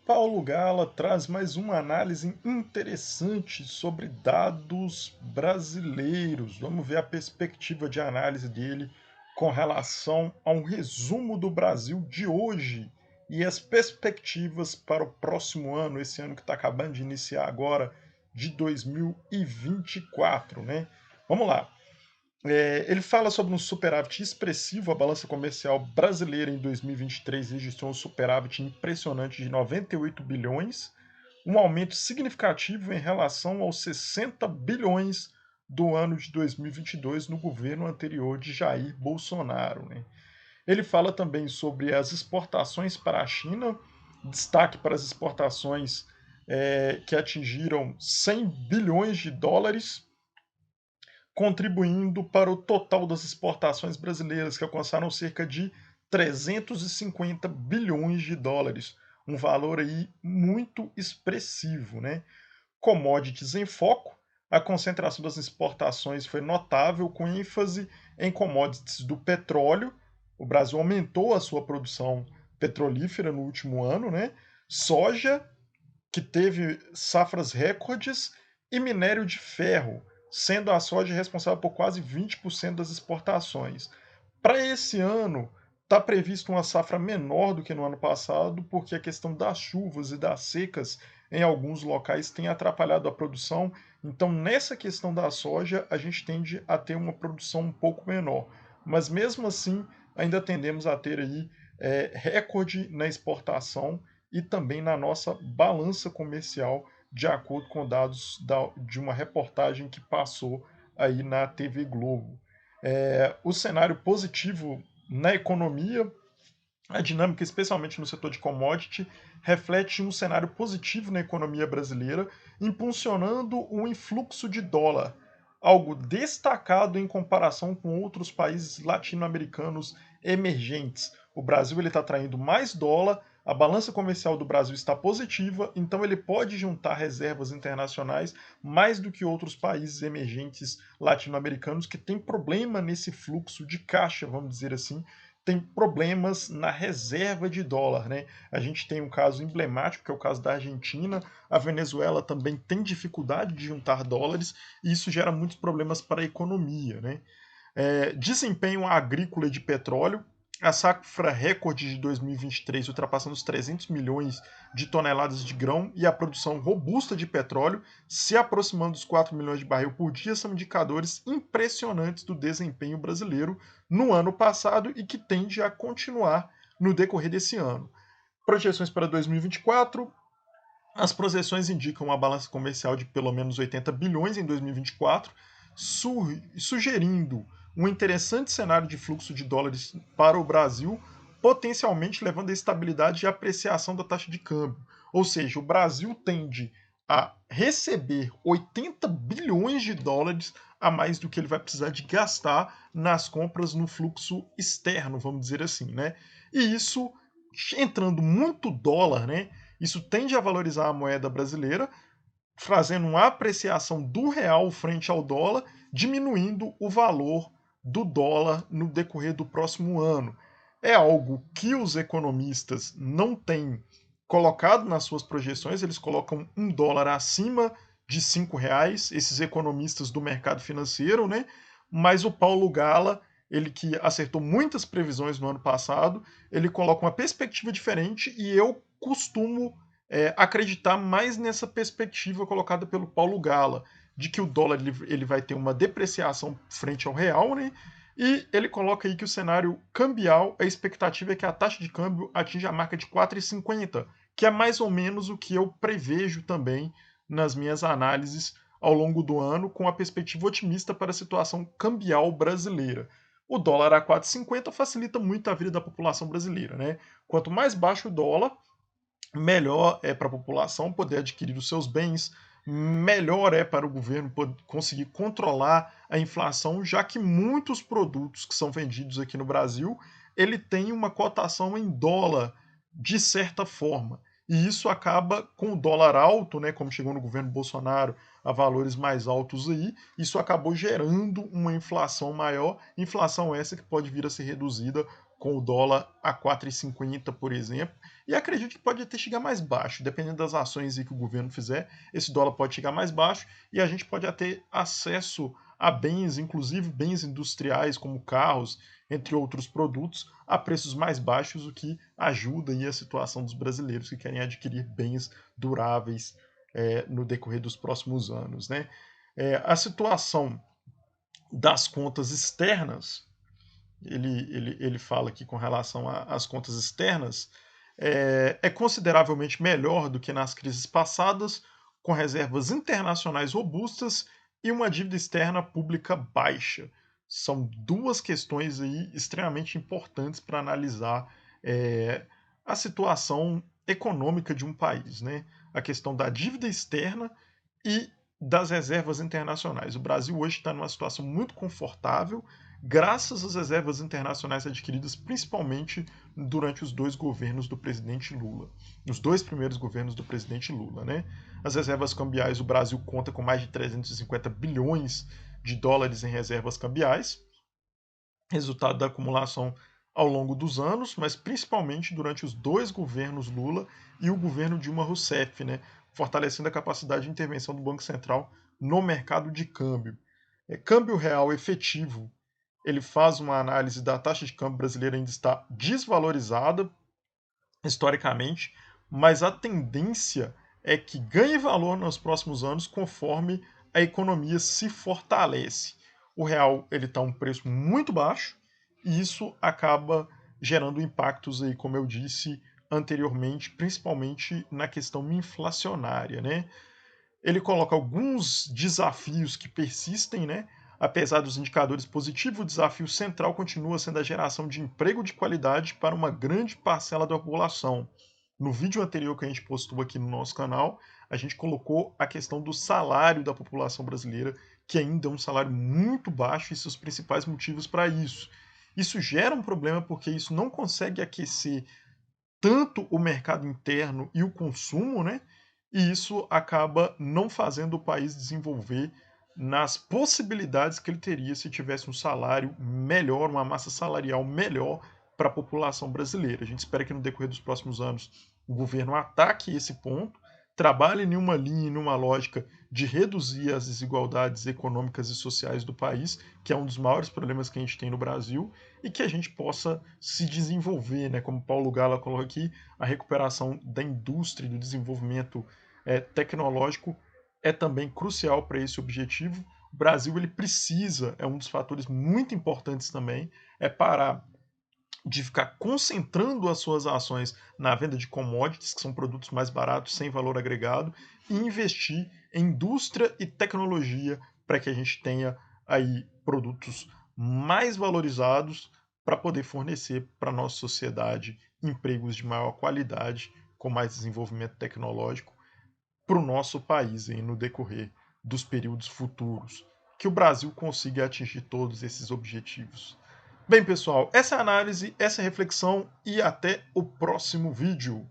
Paulo Gala traz mais uma análise interessante sobre dados brasileiros. Vamos ver a perspectiva de análise dele com relação ao resumo do Brasil de hoje e as perspectivas para o próximo ano, esse ano que está acabando de iniciar agora, de 2024, né? Vamos lá. Ele fala sobre um superávit expressivo. A balança comercial brasileira em 2023 registrou um superávit impressionante de 98 bilhões, um aumento significativo em relação aos 60 bilhões do ano de 2022 no governo anterior de Jair Bolsonaro, né? Ele fala também sobre as exportações para a China, destaque para as exportações que atingiram 100 bilhões de dólares, contribuindo para o total das exportações brasileiras, que alcançaram cerca de 350 bilhões de dólares, um valor aí muito expressivo, né? Commodities em foco, a concentração das exportações foi notável, com ênfase em commodities do petróleo. O Brasil aumentou a sua produção petrolífera no último ano, né? Soja, que teve safras recordes, e minério de ferro, sendo a soja responsável por quase 20% das exportações. Para esse ano, está previsto uma safra menor do que no ano passado, porque a questão das chuvas e das secas em alguns locais tem atrapalhado a produção. Então, nessa questão da soja, a gente tende a ter uma produção um pouco menor. Mas mesmo assim, ainda tendemos a ter aí recorde na exportação e também na nossa balança comercial, de acordo com dados de uma reportagem que passou aí na TV Globo. O cenário positivo na economia, a dinâmica, especialmente no setor de commodity, reflete um cenário positivo na economia brasileira, impulsionando o influxo de dólar, algo destacado em comparação com outros países latino-americanos emergentes. O Brasil está atraindo mais dólar, a balança comercial do Brasil está positiva, então ele pode juntar reservas internacionais mais do que outros países emergentes latino-americanos que têm problema nesse fluxo de caixa, vamos dizer assim, tem problemas na reserva de dólar, né? A gente tem um caso emblemático, que é o caso da Argentina. A Venezuela também tem dificuldade de juntar dólares, e isso gera muitos problemas para a economia, né? Desempenho agrícola de petróleo. A safra recorde de 2023 ultrapassando os 300 milhões de toneladas de grão, e a produção robusta de petróleo se aproximando dos 4 milhões de barril por dia são indicadores impressionantes do desempenho brasileiro no ano passado e que tende a continuar no decorrer desse ano. Projeções para 2024. As projeções indicam uma balança comercial de pelo menos 80 bilhões em 2024, sugerindo um interessante cenário de fluxo de dólares para o Brasil, potencialmente levando à estabilidade e apreciação da taxa de câmbio. Ou seja, o Brasil tende a receber 80 bilhões de dólares a mais do que ele vai precisar de gastar nas compras no fluxo externo, vamos dizer assim, né? E isso, entrando muito dólar, né? Isso tende a valorizar a moeda brasileira, fazendo uma apreciação do real frente ao dólar, diminuindo o valor do dólar no decorrer do próximo ano. É algo que os economistas não têm colocado nas suas projeções, eles colocam um dólar acima de R$ 5, esses economistas do mercado financeiro, né? Mas o Paulo Gala, ele que acertou muitas previsões no ano passado, ele coloca uma perspectiva diferente, e eu costumo acreditar mais nessa perspectiva colocada pelo Paulo Gala, de que o dólar ele vai ter uma depreciação frente ao real, né? E ele coloca aí que o cenário cambial, a expectativa é que a taxa de câmbio atinja a marca de 4,50, que é mais ou menos o que eu prevejo também nas minhas análises ao longo do ano, com a perspectiva otimista para a situação cambial brasileira. O dólar a 4,50 facilita muito a vida da população brasileira, né? Quanto mais baixo o dólar, melhor é para a população poder adquirir os seus bens, melhor é para o governo conseguir controlar a inflação, já que muitos produtos que são vendidos aqui no Brasil, ele tem uma cotação em dólar, de certa forma. E isso acaba com o dólar alto, né, como chegou no governo Bolsonaro a valores mais altos aí, isso acabou gerando uma inflação maior, inflação essa que pode vir a ser reduzida com o dólar a 4,50, por exemplo, e acredito que pode até chegar mais baixo, dependendo das ações que o governo fizer, esse dólar pode chegar mais baixo e a gente pode ter acesso a bens, inclusive bens industriais como carros, entre outros produtos, a preços mais baixos, o que ajuda aí a situação dos brasileiros que querem adquirir bens duráveis no decorrer dos próximos anos. Né? A situação das contas externas, ele fala aqui com relação às contas externas, é consideravelmente melhor do que nas crises passadas, com reservas internacionais robustas e uma dívida externa pública baixa. São duas questões aí extremamente importantes para analisar a situação econômica de um país, né? A questão da dívida externa e das reservas internacionais. O Brasil hoje está numa situação muito confortável, graças às reservas internacionais adquiridas principalmente durante os dois governos do presidente Lula. Nos dois primeiros governos do presidente Lula. Né? As reservas cambiais, o Brasil conta com mais de 350 bilhões de dólares em reservas cambiais, resultado da acumulação ao longo dos anos, mas principalmente durante os dois governos Lula e o governo Dilma Rousseff, né, fortalecendo a capacidade de intervenção do Banco Central no mercado de câmbio. Câmbio real efetivo, ele faz uma análise da taxa de câmbio brasileira, ainda está desvalorizada historicamente, mas a tendência é que ganhe valor nos próximos anos conforme a economia se fortalece. O real ele está a um preço muito baixo e isso acaba gerando impactos aí, como eu disse anteriormente, principalmente na questão inflacionária, né? Ele coloca alguns desafios que persistem, né? Apesar dos indicadores positivos, o desafio central continua sendo a geração de emprego de qualidade para uma grande parcela da população. No vídeo anterior que a gente postou aqui no nosso canal, a gente colocou a questão do salário da população brasileira, que ainda é um salário muito baixo, e seus principais motivos para isso. Isso gera um problema porque isso não consegue aquecer tanto o mercado interno e o consumo, né? E isso acaba não fazendo o país desenvolver nas possibilidades que ele teria se tivesse um salário melhor, uma massa salarial melhor para a população brasileira. A gente espera que no decorrer dos próximos anos o governo ataque esse ponto, trabalhe em uma linha, em uma lógica de reduzir as desigualdades econômicas e sociais do país, que é um dos maiores problemas que a gente tem no Brasil, e que a gente possa se desenvolver, né? Como Paulo Gala coloca aqui, a recuperação da indústria e do desenvolvimento tecnológico é também crucial para esse objetivo. O Brasil ele precisa, é um dos fatores muito importantes também, é parar de ficar concentrando as suas ações na venda de commodities, que são produtos mais baratos, sem valor agregado, e investir em indústria e tecnologia para que a gente tenha aí produtos mais valorizados para poder fornecer para a nossa sociedade empregos de maior qualidade, com mais desenvolvimento tecnológico para o nosso país aí, no decorrer dos períodos futuros. Que o Brasil consiga atingir todos esses objetivos. Bem, pessoal, essa é a análise, essa é a reflexão e até o próximo vídeo.